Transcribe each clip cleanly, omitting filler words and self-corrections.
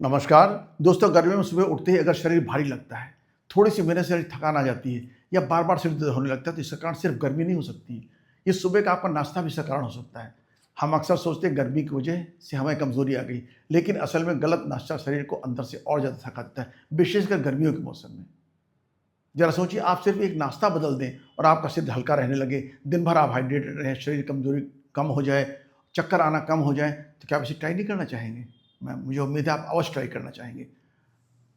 नमस्कार दोस्तों। गर्मियों में सुबह उठते ही अगर शरीर भारी लगता है, थोड़ी सी मेहनत से थकान आ जाती है या बार बार सिर दर्द होने लगता है, तो इसका कारण सिर्फ गर्मी नहीं हो सकती। ये सुबह का आपका नाश्ता भी इसका कारण हो सकता है। हम अक्सर सोचते हैं गर्मी की वजह से हमें कमजोरी आ गई, लेकिन असल में गलत नाश्ता शरीर को अंदर से और ज़्यादा थका देता है, विशेषकर गर्मियों के मौसम में। जरा सोचिए, आप सिर्फ एक नाश्ता बदल दें और आपका सिर हल्का रहने लगे, दिन भर आप हाइड्रेटेड रहें, शरीर कमजोरी कम हो जाए, चक्कर आना कम हो जाए, तो क्या आप इसे ट्राई नहीं करना चाहेंगे? मुझे उम्मीद है आप अवश्य ट्राई करना चाहेंगे।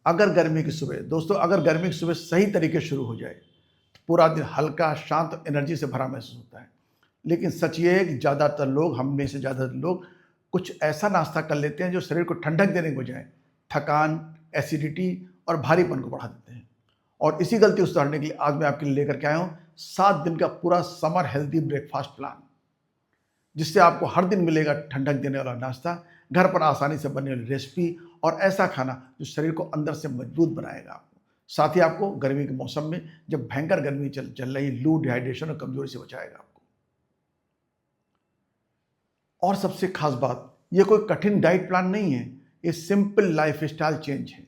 अगर गर्मी की सुबह दोस्तों अगर गर्मी की सुबह सही तरीके से शुरू हो जाए, तो पूरा दिन हल्का, शांत, एनर्जी से भरा महसूस होता है। लेकिन सच ये है कि ज़्यादातर लोग, हम में से ज़्यादातर लोग, कुछ ऐसा नाश्ता कर लेते हैं जो शरीर को ठंडक देने के बजाय थकान, एसिडिटी और भारीपन को बढ़ा देते हैं। और इसी गलती से सुधारने के लिए आज मैं आपके लिए लेकर के आया हूँ 7 दिन का पूरा समर हेल्दी ब्रेकफास्ट प्लान, जिससे आपको हर दिन मिलेगा ठंडक देने वाला नाश्ता, घर पर आसानी से बनने वाली रेसिपी और ऐसा खाना जो शरीर को अंदर से मजबूत बनाएगा आपको। साथ ही आपको गर्मी के मौसम में, जब भयंकर गर्मी चल रही, लू, डिहाइड्रेशन और कमजोरी से बचाएगा आपको। और सबसे खास बात, ये कोई कठिन डाइट प्लान नहीं है, ये सिंपल लाइफस्टाइल चेंज है,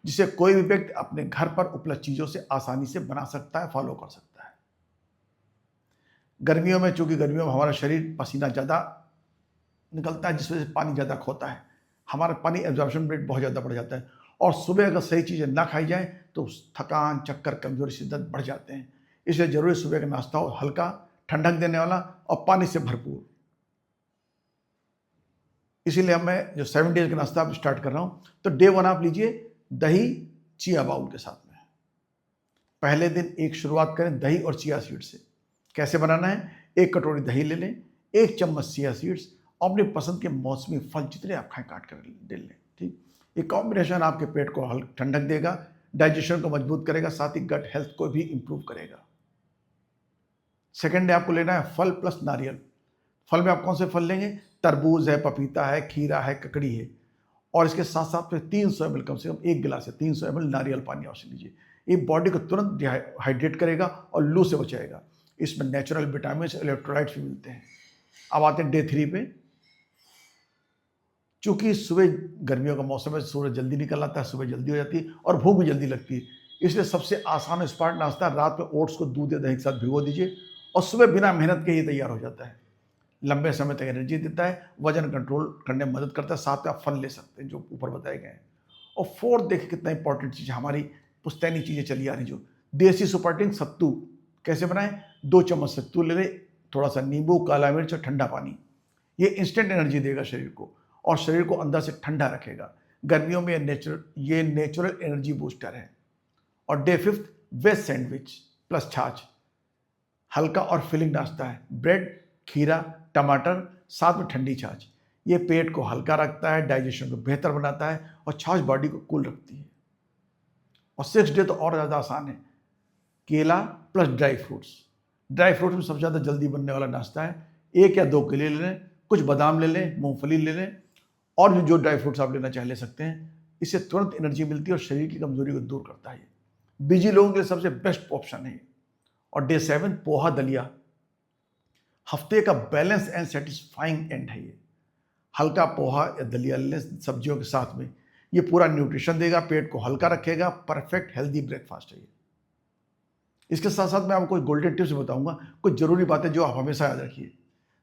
जिसे कोई भी व्यक्ति अपने घर पर उपलब्ध चीजों से आसानी से बना सकता है, फॉलो कर सकता है। चूंकि गर्मियों में हमारा शरीर पसीना ज़्यादा निकलता है, जिस वजह से पानी ज़्यादा खोता है, हमारा पानी एब्जॉर्प्शन रेट बहुत ज़्यादा बढ़ जाता है। और सुबह अगर सही चीज़ें ना खाई जाए तो थकान, चक्कर, कमजोरी, शिद्दत बढ़ जाते हैं। इसलिए जरूरी सुबह का नाश्ता हो हल्का, ठंडक देने वाला और पानी से भरपूर। इसीलिए मैं जो 7 डेज का नाश्ता स्टार्ट कर रहा हूँ, तो डे 1 आप लीजिए दही चिया बाउल के साथ में। पहले दिन एक शुरुआत करें दही और चिया सीड से। कैसे बनाना है? 1 कटोरी दही ले लें, 1 चम्मच चिया सीड्स, अपनी पसंद के मौसमी फल जितने आप खाएं काट कर ले लें। ठीक, ये कॉम्बिनेशन आपके पेट को ठंडक देगा, डाइजेशन को मजबूत करेगा, साथ ही गट हेल्थ को भी इंप्रूव करेगा। सेकेंड डे आपको लेना है फल प्लस नारियल। फल में आप कौन से फल लेंगे? तरबूज है, पपीता है, खीरा है, ककड़ी है। और इसके साथ साथ में 300 ml, कम से कम 1 गिलास है 300 ml नारियल पानी अवश्य लीजिए। ये बॉडी को तुरंत हाइड्रेट करेगा और लू से बचाएगा। इसमें नेचुरल विटामिन, इलेक्ट्रोलाइट्स भी मिलते हैं। अब आते हैं डे 3 पे। चूंकि सुबह गर्मियों का मौसम है, सूरज जल्दी निकल आता है, सुबह जल्दी हो जाती है और भूख भी जल्दी लगती है। इसलिए सबसे आसान और स्मार्ट नाश्ता, रात में ओट्स को दूध या दही के साथ भिगो दीजिए और सुबह बिना मेहनत के ही तैयार हो जाता है। लंबे समय तक एनर्जी देता है, वजन कंट्रोल करने में मदद करता है, साथ में आप फल ले सकते हैं जो ऊपर बताए गए हैं। और फोर्थ, देखिए कितना इंपॉर्टेंट चीज़, हमारी पुश्तैनी चीज़ें चली आ रही, जो देसी सुपरटेन सत्तू। कैसे बनाएं? 2 चम्मच सत्तू ले लें, थोड़ा सा नींबू, काला मिर्च और ठंडा पानी। ये इंस्टेंट एनर्जी देगा शरीर को और शरीर को अंदर से ठंडा रखेगा। गर्मियों में ये नेचुरल एनर्जी बूस्टर है। और डे 5 वेज सैंडविच प्लस छाछ, हल्का और फिलिंग नाश्ता है। ब्रेड, खीरा, टमाटर, साथ में ठंडी छाछ। ये पेट को हल्का रखता है, डाइजेशन को बेहतर बनाता है और छाछ बॉडी को कूल रखती है। और 6 डे तो और ज़्यादा आसान है। केला plus dry fruits. Dry fruits में सबसे ज़्यादा जल्दी बनने वाला नाश्ता है। 1 या 2 केले ले लें, कुछ बादाम ले लें, मूंगफली ले लें, और भी जो ड्राई फ्रूट्स आप लेना चाहे ले सकते हैं। इससे तुरंत एनर्जी मिलती है और शरीर की कमजोरी को दूर करता है। बिजी लोगों के लिए सबसे बेस्ट ऑप्शन है। और डे 7 पोहा दलिया, हफ्ते का बैलेंस एंड सेटिस्फाइंग एंड है। ये हल्का पोहा या दलिया ले सब्जियों के साथ में, ये पूरा न्यूट्रिशन देगा, पेट को हल्का रखेगा, परफेक्ट हेल्दी ब्रेकफास्ट है ये। इसके साथ साथ मैं आपको कुछ गोल्डन टिप्स बताऊंगा, कुछ जरूरी बातें जो आप हमेशा याद रखिए।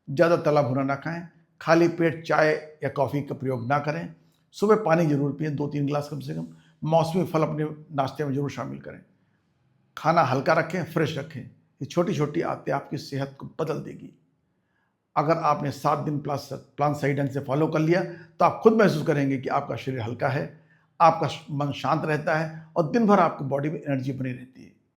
ज़्यादा तला भुना ना खाएं, खाली पेट चाय या कॉफ़ी का प्रयोग ना करें, सुबह पानी जरूर पिएं, 2-3 गिलास कम से कम। मौसमी फल अपने नाश्ते में जरूर शामिल करें। खाना हल्का रखें, फ्रेश रखें। ये छोटी छोटी आदतें आपकी सेहत को बदल देगी। अगर आपने 7 दिन प्लान सही ढंग से फॉलो कर लिया, तो आप खुद महसूस करेंगे कि आपका शरीर हल्का है, आपका मन शांत रहता है और दिन भर आपकी बॉडी में एनर्जी बनी रहती है।